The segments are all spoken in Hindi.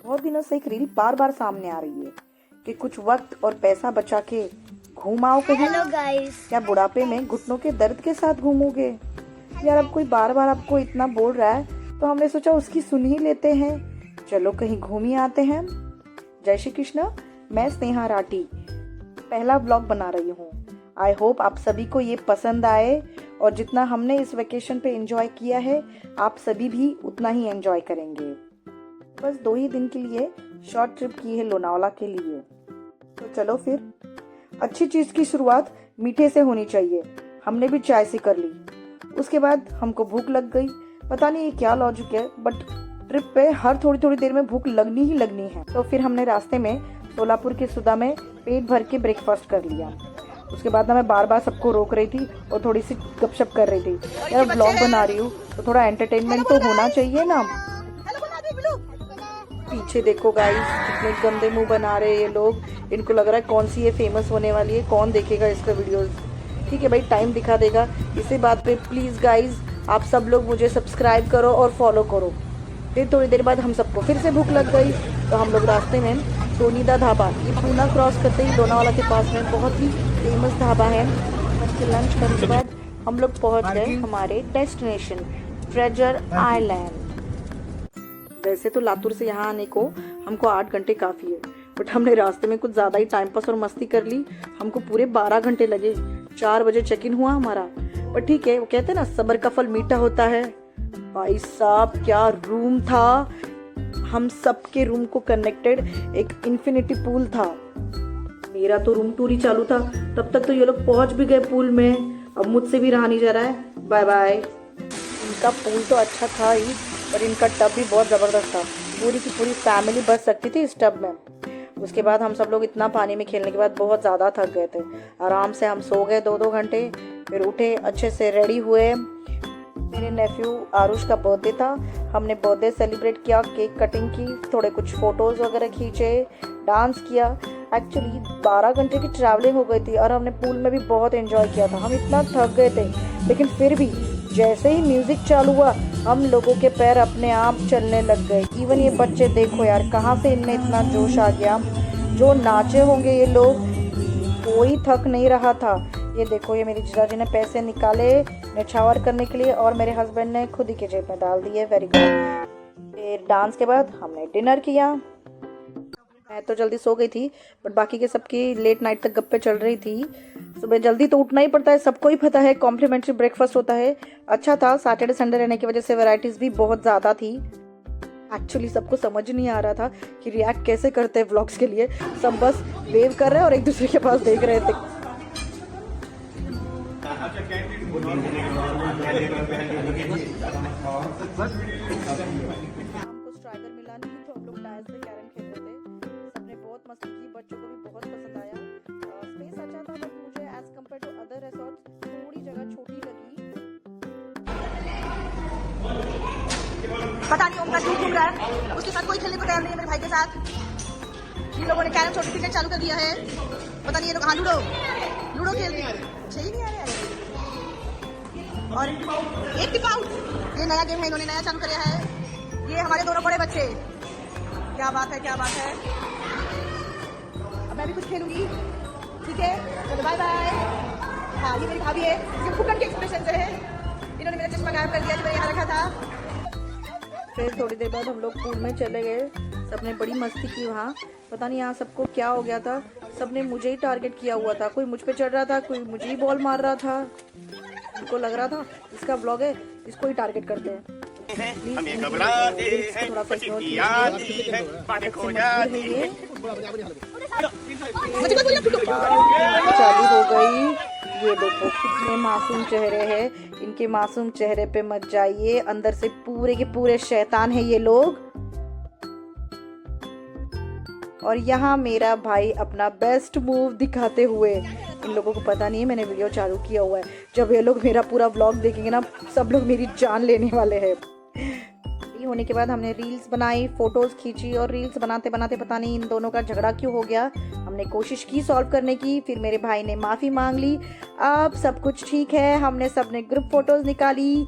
बहुत दिनों से एक रील बार बार सामने आ रही है कि कुछ वक्त और पैसा बचा के घूम आओ कहीं। हेलो गाइस, क्या बुढ़ापे में घुटनों के दर्द के साथ घूमोगे? यार अब कोई बार बार आपको इतना बोल रहा है तो हमने सोचा उसकी सुन ही लेते हैं। चलो कहीं घूम ही आते हैं। जय श्री कृष्ण। मैं स्नेहा राठी पहला ब्लॉग बना रही हूँ। आई होप आप सभी को ये पसंद आए और जितना हमने इस वेकेशन पे एंजॉय किया है आप सभी भी उतना ही एंजॉय करेंगे। बस 2 ही दिन के लिए शॉर्ट ट्रिप की है लोनावाला के लिए। तो चलो फिर, अच्छी चीज की शुरुआत मीठे से होनी चाहिए। हमने भी चाय सी कर ली। उसके बाद हमको भूख लग गई। पता नहीं ये क्या लॉजिक है, बट ट्रिप पे हर थोड़ी थोड़ी देर में भूख लगनी ही लगनी है। तो फिर हमने रास्ते में सोलापुर के सुधा में पेट भर के ब्रेकफास्ट कर लिया। उसके बाद ना मैं बार बार सबको रोक रही थी और थोड़ी सी गपशप कर रही थी। यार ब्लॉग बना रही हूँ तो थोड़ा एंटरटेनमेंट तो होना चाहिए ना। पीछे देखो गाइस, कितने गंदे मुंह बना रहे हैं ये लोग। इनको लग रहा है कौन सी ये फेमस होने वाली है, कौन देखेगा इसका वीडियोस। ठीक है भाई, टाइम दिखा देगा। इसी बात पे प्लीज़ गाइस आप सब लोग मुझे सब्सक्राइब करो और फॉलो करो। फिर थोड़ी देर बाद हम सबको फिर से भूख लग गई तो हम लोग रास्ते में सोनीदा ढाबा, ये पूना क्रॉस करते ही लोनावाला के पास में बहुत ही फेमस ढाबा है। लंच करने के बाद हम लोग पहुँच गए हमारे डेस्टिनेशन ट्रेजर आइलैंड। वैसे तो लातूर से यहाँ आने को हमको 8 घंटे काफ़ी है, बट हमने रास्ते में कुछ ज़्यादा ही टाइम पास और मस्ती कर ली। हमको पूरे 12 घंटे लगे। 4 बजे चेक इन हुआ हमारा, पर ठीक है, वो कहते हैं ना सब्र का फल मीठा होता है। भाई साहब क्या रूम था। हम सबके रूम को कनेक्टेड एक इन्फिनिटी पूल था। मेरा तो रूम टूर ही चालू था, तब तक तो ये लोग पहुंच भी गए पूल में। अब मुझसे भी रहा नहीं जा रहा है। Bye bye. इनका पूल तो अच्छा था ही, और इनका टब भी बहुत ज़बरदस्त था। पूरी की पूरी फैमिली बच सकती थी इस टब में। उसके बाद हम सब लोग इतना पानी में खेलने के बाद बहुत ज़्यादा थक गए थे। आराम से हम सो गए 2-2 घंटे। फिर उठे, अच्छे से रेडी हुए। मेरे नेफ्यू आरुष का बर्थडे था। हमने बर्थडे सेलिब्रेट किया, केक कटिंग की, थोड़े कुछ फ़ोटोज़ वगैरह खींचे, डांस किया। एक्चुअली 12 घंटे की ट्रैवलिंग हो गई थी और हमने पूल में भी बहुत एंजॉय किया था। हम इतना थक गए थे, लेकिन फिर भी जैसे ही म्यूज़िक चालू हुआ हम लोगों के पैर अपने आप चलने लग गए। इवन ये बच्चे देखो यार, कहाँ से इनमें इतना जोश आ गया। जो नाचे होंगे ये लोग, कोई थक नहीं रहा था। ये देखो, ये मेरी जीजाजी ने पैसे निकाले निछावर करने के लिए और मेरे हस्बैंड ने खुद ही के जेब में डाल दिए। Very good. फिर डांस के बाद हमने डिनर किया। मैं तो जल्दी सो गई थी, बट बाकी के सबकी लेट नाइट तक गप्पे चल रही थी। सुबह जल्दी तो उठना ही पड़ता है, सबको ही पता है। कॉम्प्लीमेंट्री ब्रेकफास्ट होता है। अच्छा था, सैटरडे संडे रहने की वजह से वैरायटीज भी बहुत ज़्यादा थी। एक्चुअली सबको समझ नहीं आ रहा था कि रिएक्ट कैसे करते हैं व्लॉग्स के लिए। सब बस वेव कर रहे हैं और एक दूसरे के पास देख रहे थे। हमको स्ट्राइकर मिला नहीं तो हम लोग टायर से कैरम खेलते थे। सबने बहुत मस्ती की, बच्चों को भी बहुत पसंद आया। स्पेस अच्छा था, बट मुझे as compare to other resort थोड़ी जगह छोटी लगी। पता नहीं ओम का झूठ घूम रहा है, उसके साथ कोई खेलने को तैयार नहीं है। मेरे भाई के साथ इन लोगों ने कैरम छोटी क्रिकेट चालू कर दिया है। पता नहीं ये लोग, हाँ लूडो खेल रहे हैं। सही नहीं आ रहा है। और एक टिप आउट, ये नया गेम है, इन्होंने नया चालू किया है। ये हमारे दोनों बड़े बच्चे, क्या बात है, क्या बात है। अब मैं भी कुछ खेलूंगी, ठीक है, चलो बाय बाय। हाँ, ये मेरी भाभी है, ये फुकन के एक्सप्रेशन से है। इन्होंने मेरा चश्मा गायब कर दिया जो मैंने यहाँ रखा था। फिर थोड़ी देर बाद हम लोग पूल में चले गए। सबने बड़ी मस्ती की वहाँ। पता नहीं यहाँ सबको क्या हो गया था, सबने मुझे ही टारगेट किया हुआ था। कोई मुझ पे चढ़ रहा था, कोई मुझे ही बॉल मार रहा था। उनको लग रहा था इसका व्लॉग है, इसको ही टारगेट करते हैं। चालू हो गई। ये देखो कितने मासूम चेहरे हैं। इनके मासूम चेहरे पे मत जाइए, अंदर से पूरे के पूरे शैतान है ये लोग। और यहाँ मेरा भाई अपना बेस्ट मूव दिखाते हुए, इन लोगों को पता नहीं है मैंने वीडियो चालू किया हुआ है। जब ये लोग मेरा पूरा व्लॉग देखेंगे ना, सब लोग मेरी जान लेने वाले हैं। होने के बाद हमने रील्स बनाई, फोटोज खींची, और रील्स बनाते बनाते पता नहीं इन दोनों का झगड़ा क्यों हो गया। हमने कोशिश की सॉल्व करने की, फिर मेरे भाई ने माफ़ी मांग ली। अब सब कुछ ठीक है। हमने सबने ग्रुप फोटोज निकाली।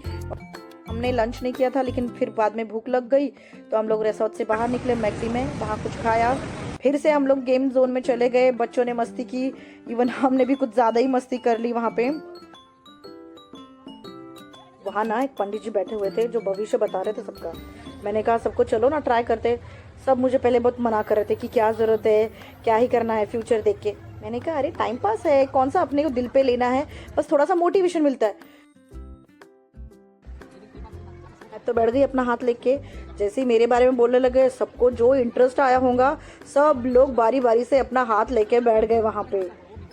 हम हमने लंच नहीं किया था, लेकिन फिर बाद में भूख लग गई तो हम लोग रिसोर्ट से बाहर निकले मैकडी में, वहाँ कुछ खाया। फिर से हम लोग गेम जोन में चले गए, बच्चों ने मस्ती की, इवन हमने भी कुछ ज़्यादा ही मस्ती कर ली वहाँ पे। वहाँ ना एक पंडित जी बैठे हुए थे जो भविष्य बता रहे थे सबका। मैंने कहा सबको चलो ना ट्राई करते। सब मुझे पहले बहुत मना कर रहे थे कि क्या ज़रूरत है, क्या ही करना है फ्यूचर देख के। मैंने कहा अरे टाइम पास है, कौन सा अपने को दिल पे लेना है, बस थोड़ा सा मोटिवेशन मिलता है। मैं तो बैठ गई अपना हाथ लेके। जैसे ही मेरे बारे में बोलने लगे, सबको जो इंटरेस्ट आया होगा सब लोग बारी बारी से अपना हाथ लेके बैठ गए वहाँ पे।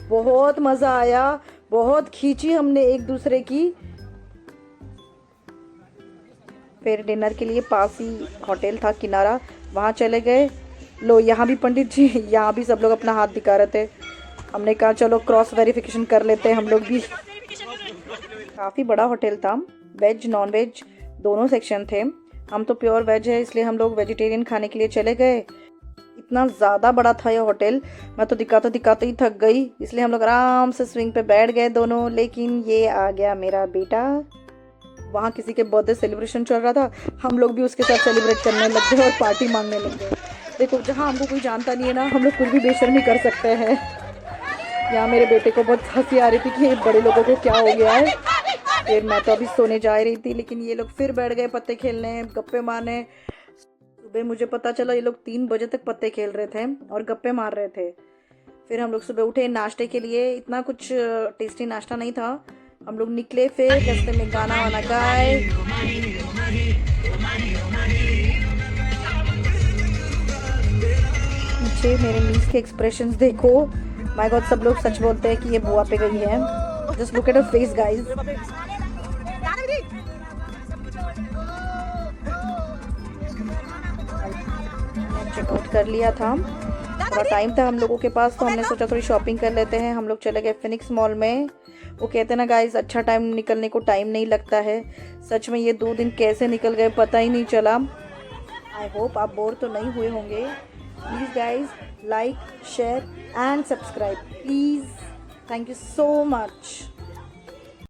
बहुत मज़ा आया, बहुत खींची हमने एक दूसरे की। फिर डिनर के लिए पास ही होटल था किनारा, वहाँ चले गए। लो यहाँ भी पंडित जी, यहाँ भी सब लोग अपना हाथ दिखा रहे थे। हमने कहा चलो क्रॉस वेरिफिकेशन कर लेते हैं हम लोग भी। काफ़ी बड़ा होटल था, वेज नॉन वेज दोनों सेक्शन थे। हम तो प्योर वेज है इसलिए हम लोग वेजिटेरियन खाने के लिए चले गए। इतना ज़्यादा बड़ा था ये होटल, मैं तो दिखाते दिखाते ही थक गई, इसलिए हम लोग आराम से स्विंग पे बैठ गए दोनों। लेकिन ये आ गया मेरा बेटा, वहाँ किसी के बर्थडे सेलिब्रेशन चल रहा था, हम लोग भी उसके साथ सेलिब्रेट करने लग गए और पार्टी मांगने लग गए। देखो जहाँ हमको कोई जानता नहीं है ना, हम लोग कुछ भी बेशर्मी कर सकते हैं। यहाँ मेरे बेटे को बहुत हंसी आ रही थी कि बड़े लोगों को क्या हो गया है। फिर मैं तो अभी सोने जा रही थी, लेकिन ये लोग फिर बैठ गए पत्ते खेलने, गप्पे मारने। सुबह मुझे पता चला ये लोग 3 बजे तक पत्ते खेल रहे थे और गप्पे मार रहे थे। फिर हम लोग सुबह उठे नाश्ते के लिए, इतना कुछ टेस्टी नाश्ता नहीं था। हम लोग निकले, फिर रास्ते में गाना वाना गाए। पीछे मेरे नीस के एक्सप्रेशंस देखो, माय गॉड सब लोग सच बोलते हैं कि ये बुआ पे गई है। Just look at her face guys. Checkout कर लिया था, थोड़ा टाइम था हम लोगों के पास, तो हमने सोचा थोड़ी शॉपिंग कर लेते हैं। हम लोग चले गए फिनिक्स मॉल में। वो कहते हैं ना गाइस, अच्छा टाइम निकलने को टाइम नहीं लगता है। सच में ये 2 दिन कैसे निकल गए पता ही नहीं चला। आई होप आप बोर तो नहीं हुए होंगे। Please guys like share and subscribe please. Thank you so much.